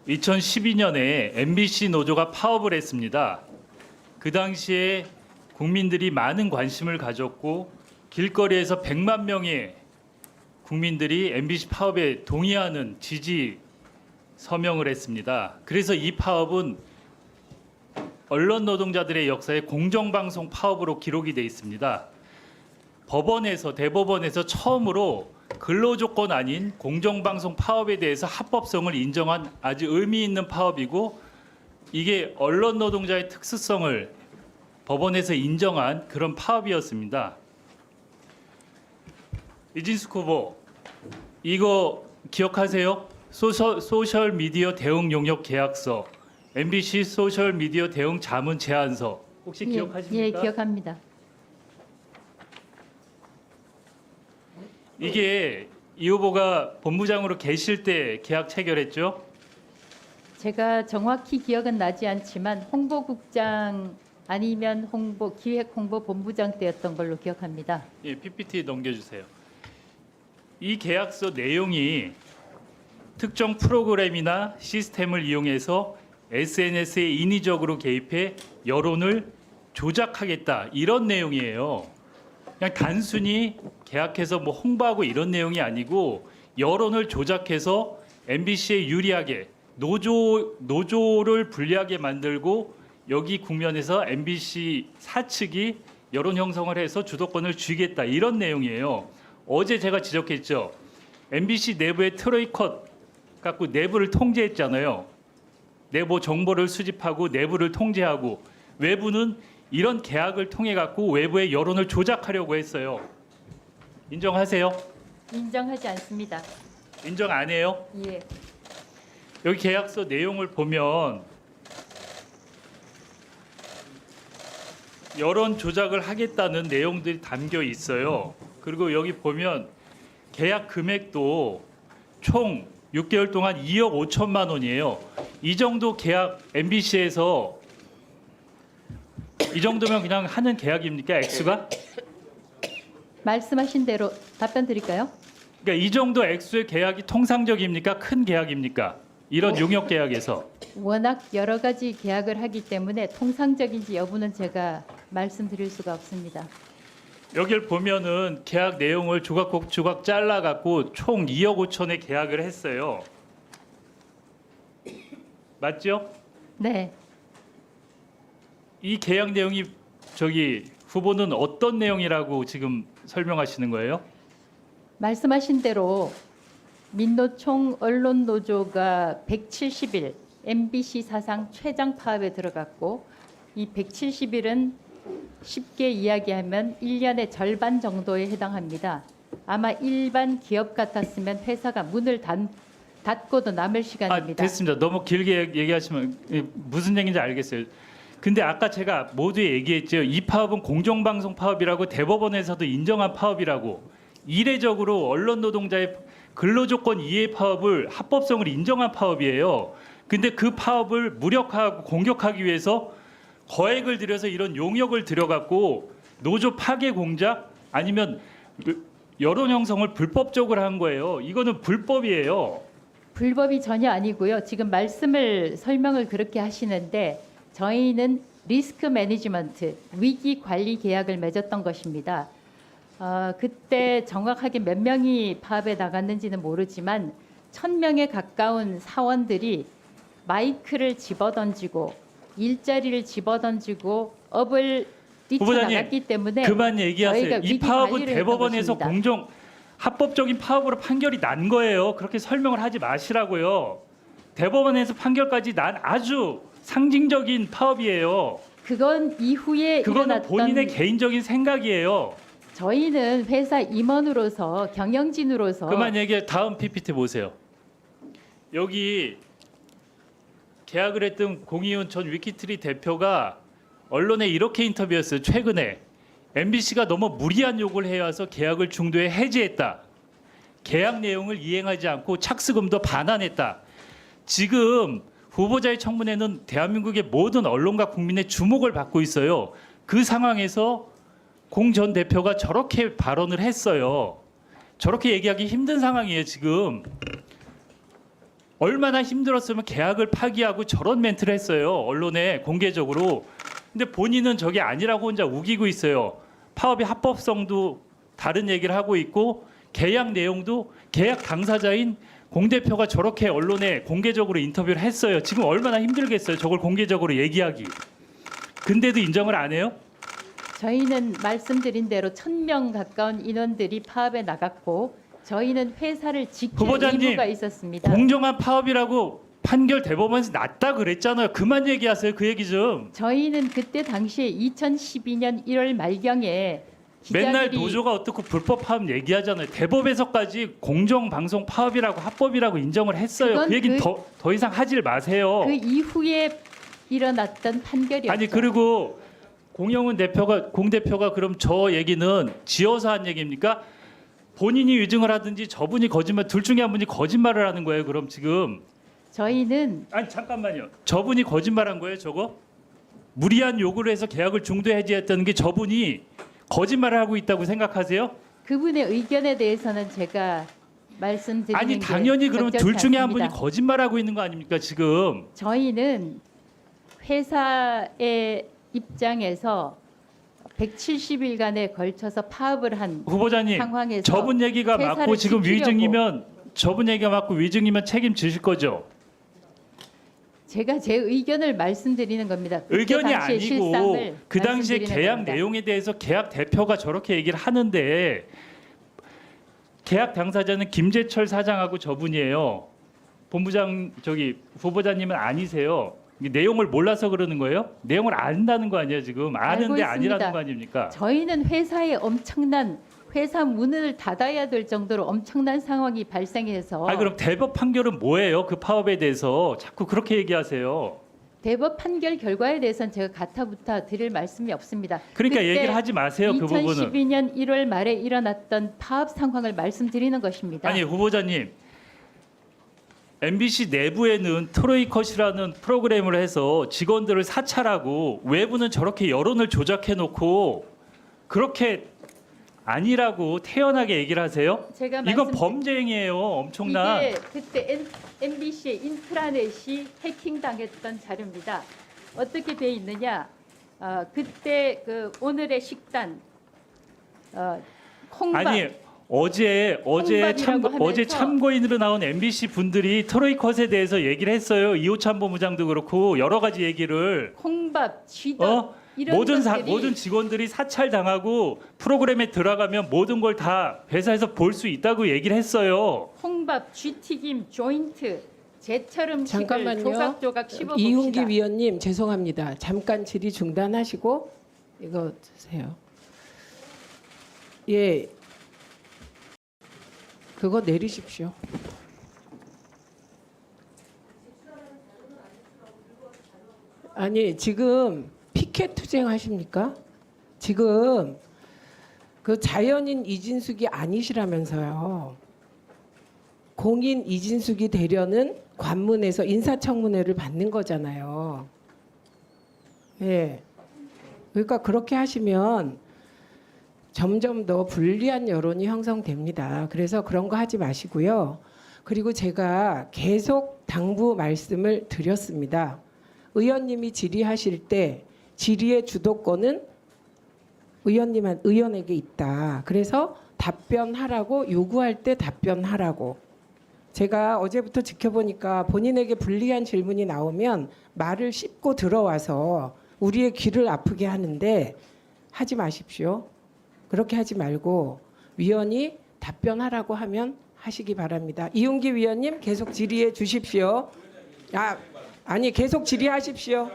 2012년에 MBC 노조가 파업을 했습니다. 그 당시에 국민들이 많은 관심을 가졌고 길거리에서 100만 명의 국민들이 MBC 파업에 동의하는 지지 서명을 했습니다. 그래서 이 파업은 언론 노동자들의 역사에 공정방송 파업으로 기록이 돼 있습니다. 대법원에서 처음으로 근로조건 아닌 공정방송 파업에 대해서 합법성을 인정한 아주 의미 있는 파업이고, 이게 언론 노동자의 특수성을 법원에서 인정한 그런 파업이었습니다. 이진숙 후보, 이거 기억하세요? 소셜 미디어 대응 용역 계약서, MBC 소셜 미디어 대응 자문 제안서 혹시 기억하십니까? 예, 기억합니다. 이게 이 후보가 본부장으로 계실 때 계약 체결했죠? 제가 정확히 기억은 나지 않지만 홍보국장 아니면 기획홍보본부장 때였던 걸로 기억합니다. 예, PPT 넘겨주세요. 이 계약서 내용이 특정 프로그램이나 시스템을 이용해서 SNS에 인위적으로 개입해 여론을 조작하겠다, 이런 내용이에요. 그냥 단순히 계약해서 뭐 홍보하고 이런 내용이 아니고 여론을 조작해서 MBC에 유리하게 노조를 불리하게 만들고, 여기 국면에서 MBC 사측이 여론 형성을 해서 주도권을 쥐겠다, 이런 내용이에요. 어제 제가 지적했죠. MBC 내부의 트로이컷 갖고 내부를 통제했잖아요. 내부 정보를 수집하고 내부를 통제하고, 외부는 이런 계약을 통해 갖고 외부의 여론을 조작하려고 했어요. 인정하세요? 인정하지 않습니다. 인정 안 해요? 예. 여기 계약서 내용을 보면 여론 조작을 하겠다는 내용들이 담겨 있어요. 그리고 여기 보면 계약 금액도 총 6개월 동안 2억 5천만 원이에요. 이 정도 계약 MBC에서 이 정도면 그냥 하는 계약입니까, 액수가? 말씀하신 대로 답변 드릴까요? 그러니까 이 정도 액수의 계약이 통상적입니까, 큰 계약입니까? 이런 용역 계약에서. 워낙 여러 가지 계약을 하기 때문에 통상적인지 여부는 제가 말씀드릴 수가 없습니다. 여기를 보면은 계약 내용을 조각 잘라 갖고 총 2억 5천의 계약을 했어요. 맞죠? 네. 이 계약 내용이 후보는 어떤 내용이라고 지금 설명하시는 거예요? 말씀하신 대로 민노총 언론노조가 170일 MBC 사상 최장 파업에 들어갔고, 이 170일은 쉽게 이야기하면 1년의 절반 정도에 해당합니다. 아마 일반 기업 같았으면 회사가 문을 닫고도 남을 시간입니다. 됐습니다. 너무 길게 얘기하시면 무슨 얘기인지 알겠어요. 근데 아까 제가 모두 얘기했죠. 이 파업은 공정방송 파업이라고, 대법원에서도 인정한 파업이라고, 이례적으로 언론 노동자의 근로조건 이해 파업을 합법성을 인정한 파업이에요. 근데 그 파업을 무력화하고 공격하기 위해서 거액을 들여서 이런 용역을 들여갖고 노조 파괴 공작 아니면 여론 형성을 불법적으로 한 거예요. 이거는 불법이에요. 불법이 전혀 아니고요. 지금 설명을 그렇게 하시는데, 저희는 리스크 매니지먼트, 위기 관리 계약을 맺었던 것입니다. 그때 정확하게 몇 명이 파업에 나갔는지는 모르지만 1,000명에 가까운 사원들이 마이크를 집어던지고 일자리를 집어던지고 업을 뛰쳐나갔기 때문에 그만 얘기하세요. 이 파업은 대법원에서 것입니다. 합법적인 파업으로 판결이 난 거예요. 그렇게 설명을 하지 마시라고요. 대법원에서 판결까지 난 아주 상징적인 파업이에요. 그건 이후에 그거는 일어났던, 본인의 개인적인 생각이에요. 저희는 회사 임원으로서 경영진으로서 그만 얘기해. 다음 PPT 보세요. 여기 계약을 했던 공희훈 전 위키트리 대표가 언론에 이렇게 인터뷰했어요. 최근에 MBC가 너무 무리한 요구를 해와서 계약을 중도에 해지했다. 계약 내용을 이행하지 않고 착수금도 반환했다. 지금 후보자의 청문회는 대한민국의 모든 언론과 국민의 주목을 받고 있어요. 그 상황에서 공 전 대표가 저렇게 발언을 했어요. 저렇게 얘기하기 힘든 상황이에요, 지금. 얼마나 힘들었으면 계약을 파기하고 저런 멘트를 했어요. 언론에 공개적으로. 근데 본인은 저게 아니라고 혼자 우기고 있어요. 파업의 합법성도 다른 얘기를 하고 있고 계약 내용도 계약 당사자인 공 대표가 저렇게 언론에 공개적으로 인터뷰를 했어요. 지금 얼마나 힘들겠어요. 저걸 공개적으로 얘기하기. 근데도 인정을 안 해요? 저희는 말씀드린 대로 1,000명 가까운 인원들이 파업에 나갔고 저희는 회사를 지킬 후보자님, 의무가 있었습니다. 공정한 파업이라고 판결 대법원에서 났다 그랬잖아요. 그만 얘기하세요. 그 얘기 좀. 저희는 그때 당시에 2012년 1월 말경에 맨날 기자들이 노조가 어떻고 불법 파업 얘기하잖아요. 대법에서까지 공정방송 파업이라고 합법이라고 인정을 했어요. 그건 그 얘기 그- 더 이상 하질 마세요. 그 이후에 일어났던 판결이었죠. 아니 그리고 공영훈 대표가 공 대표가 그럼 저 얘기는 지어서 한 얘기입니까? 본인이 위증을 하든지 저분이 거짓말 둘 중에 한 분이 거짓말을 하는 거예요. 그럼 지금 저희는 아니 잠깐만요. 저분이 거짓말한 거예요. 저거 무리한 요구를 해서 계약을 중도 해지했다는 게 저분이 거짓말을 하고 있다고 생각하세요? 그분의 의견에 대해서는 제가 말씀드리는 아니 게 당연히 그러면 둘 적절치 중에 한 분이 않습니다. 거짓말하고 있는 거 아닙니까 지금? 저희는 회사의 입장에서 170일간에 걸쳐서 파업을 한 후보자님 상황에서 저분 얘기가 회사를 맞고 지금 지키려고 위증이면 저분 얘기가 맞고 위증이면 책임지실 거죠? 제가 제 의견을 말씀드리는 겁니다. 그때 의견이 당시의 아니고 실상을 그 당시에 말씀드리는 계약 겁니다. 내용에 대해서 계약 대표가 저렇게 얘기를 하는데 계약 당사자는 김재철 사장하고 저분이에요. 본부장 저기 후보자님은 아니세요. 이 내용을 몰라서 그러는 거예요? 내용을 안다는 거 아니에요 지금? 알고 아는데 있습니다. 아니라는 거 아닙니까? 저희는 회사에 엄청난 회사 문을 닫아야 될 정도로 엄청난 상황이 발생해서 아 그럼 대법 판결은 뭐예요? 그 파업에 대해서 자꾸 그렇게 얘기하세요. 대법 판결 결과에 대해서는 제가 가타부타 드릴 말씀이 없습니다. 그러니까 그때 얘기를 하지 마세요. 그 부분은. 2012년 1월 말에 일어났던 파업 상황을 말씀드리는 것입니다. 아니 후보자님 MBC 내부에는 트로이컷이라는 프로그램을 해서 직원들을 사찰하고 외부는 저렇게 여론을 조작해 놓고 그렇게 아니라고 태연하게 얘기를 하세요? 제가 이건 말씀- 범죄 행위예요. 엄청난. 이게 그때 MBC의 인트라넷이 해킹당했던 자료입니다. 어떻게 돼 있느냐? 그때 그 오늘의 식단 콩밥 아니 어제 홍밥이라고 하면서 참고인으로 나온 MBC 분들이 트로이컷에 대해서 얘기를 했어요. 이호찬 본부장도 그렇고 여러 가지 얘기를 콩밥 쥐덕 이런 모든 것들이 직원들이 사찰 당하고 프로그램에 들어가면 모든 걸 다 회사에서 볼 수 있다고 얘기를 했어요. 콩밥 쥐튀김 조인트 제철 음식을 잠깐만요. 조각조각 씹어 이훈기 봅시다. 위원님 죄송합니다. 잠깐 질의 중단하시고 이거 주세요. 예, 그거 내리십시오. 아니 지금 피켓 투쟁하십니까? 지금 그 자연인 이진숙이 아니시라면서요. 공인 이진숙이 되려는 관문에서 인사청문회를 받는 거잖아요. 예. 그러니까 그렇게 하시면 점점 더 불리한 여론이 형성됩니다. 그래서 그런 거 하지 마시고요. 그리고 제가 계속 당부 말씀을 드렸습니다. 의원님이 질의하실 때 질의의 주도권은 의원에게 있다. 그래서 답변하라고 요구할 때 답변하라고. 제가 어제부터 지켜보니까 본인에게 불리한 질문이 나오면 말을 씹고 들어와서 우리의 귀를 아프게 하는데 하지 마십시오. 그렇게 하지 말고 위원이 답변하라고 하면 하시기 바랍니다. 이훈기 위원님 계속 질의해 주십시오. 아니 계속 질의하십시오.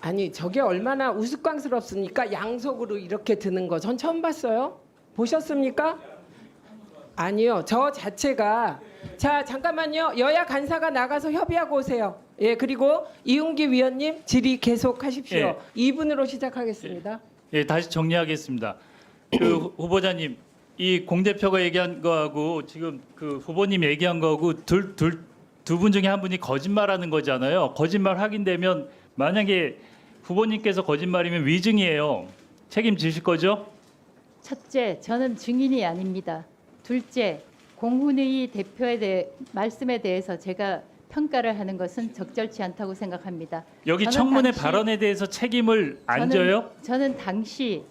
아니 저게 얼마나 우스꽝스럽습니까? 양속으로 이렇게 드는 거 전 처음 봤어요. 보셨습니까? 아니요. 저 자체가 자 잠깐만요. 여야 간사가 나가서 협의하고 오세요. 예 그리고 이훈기 위원님 질의 계속 하십시오. 예. 2분으로 시작하겠습니다. 예, 다시 정리하겠습니다. 그 후보자님, 이 공 대표가 얘기한 거하고 지금 그 후보님 얘기한 거하고 두 분 중에 한 분이 거짓말하는 거잖아요. 거짓말 확인되면 만약에 후보님께서 거짓말이면 위증이에요. 책임지실 거죠? 첫째, 저는 증인이 아닙니다. 둘째, 공훈의 대표에 대해 말씀에 대해서 제가 평가를 하는 것은 적절치 않다고 생각합니다. 여기 저는 청문회 당시- 발언에 대해서 책임을 안 져요? 저는 당시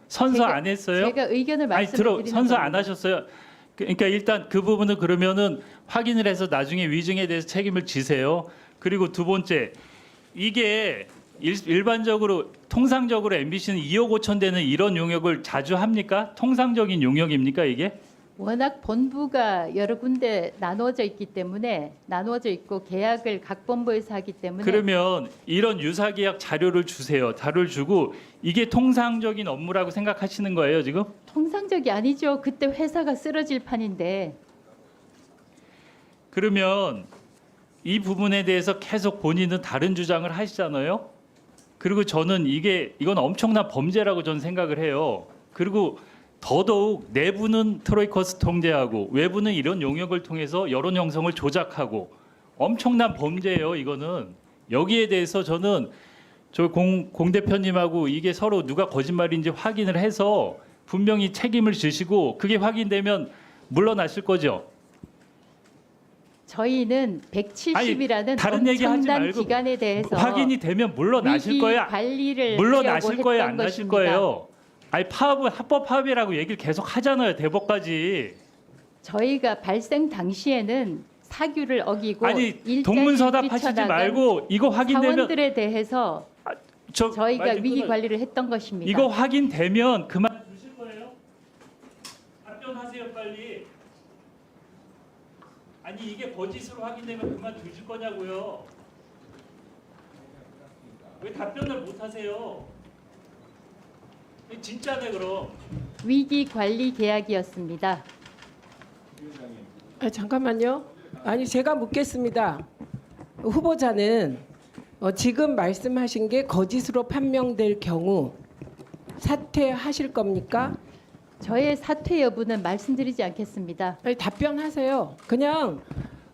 선서 제가- 안 했어요? 제가 의견을 아니 들어 말씀드리는 선서 안 겁니다. 하셨어요. 그러니까 일단 그 부분은 그러면은 확인을 해서 나중에 위증에 대해서 책임을 지세요. 그리고 두 번째, 이게 일반적으로 통상적으로 MBC는 2억 5천 되는 이런 용역을 자주 합니까? 통상적인 용역입니까 이게? 워낙 본부가 여러 군데 나누어져 있기 때문에 나누어져 있고 계약을 각 본부에서 하기 때문에 그러면 이런 유사계약 자료를 주세요. 자료를 주고 이게 통상적인 업무라고 생각하시는 거예요 지금? 통상적이 아니죠. 그때 회사가 쓰러질 판인데 그러면 이 부분에 대해서 계속 본인은 다른 주장을 하시잖아요. 그리고 저는 이건 엄청난 범죄라고 저는 생각을 해요. 그리고 더더욱 내부는 트로이커스 통제하고 외부는 이런 용역을 통해서 여론 형성을 조작하고 엄청난 범죄예요. 이거는 여기에 대해서 저는 공 대표님하고 이게 서로 누가 거짓말인지 확인을 해서 분명히 책임을 지시고 그게 확인되면 물러나실 거죠. 저희는 170이라는 다른 얘기 하지 엄청난 말고 기간에 대해서 확인이 되면 물러나실 위기 거예요. 관리를 물러나실 하려고 거예요, 했던 안 나실 것입니다. 거예요. 아니 파업은 합법 파업이라고 얘기를 계속 하잖아요. 대법까지. 저희가 발생 당시에는 사규를 어기고 아니 일자리 동문서답하시지 뛰쳐나간 말고 이거 확인되면 사원들에 대해서 저희가 말 좀 위기 끊어요. 관리를 했던 것입니다. 이거 확인되면 그만 두실 거예요? 답변하세요 빨리. 아니 이게 거짓으로 확인되면 그만 두실 거냐고요. 왜 답변을 못 하세요? 진짜네 그럼. 위기 관리 계약이었습니다. 잠깐만요. 아니 제가 묻겠습니다. 후보자는 지금 말씀하신 게 거짓으로 판명될 경우 사퇴하실 겁니까? 저의 사퇴 여부는 말씀드리지 않겠습니다. 아니, 답변하세요. 그냥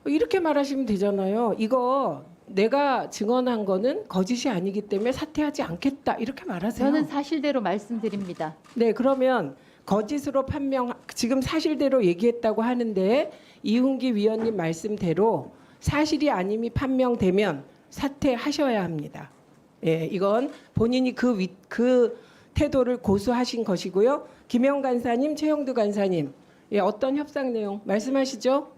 이렇게 말하시면 되잖아요. 이거 내가 증언한 거는 거짓이 아니기 때문에 사퇴하지 않겠다 이렇게 말하세요. 저는 사실대로 말씀드립니다. 네, 그러면 거짓으로 판명 지금 사실대로 얘기했다고 하는데 이훈기 위원님 말씀대로 사실이 아님이 판명되면 사퇴하셔야 합니다. 예, 이건 본인이 그 태도를 고수하신 것이고요. 김영 간사님, 최영두 간사님, 예, 어떤 협상 내용 말씀하시죠?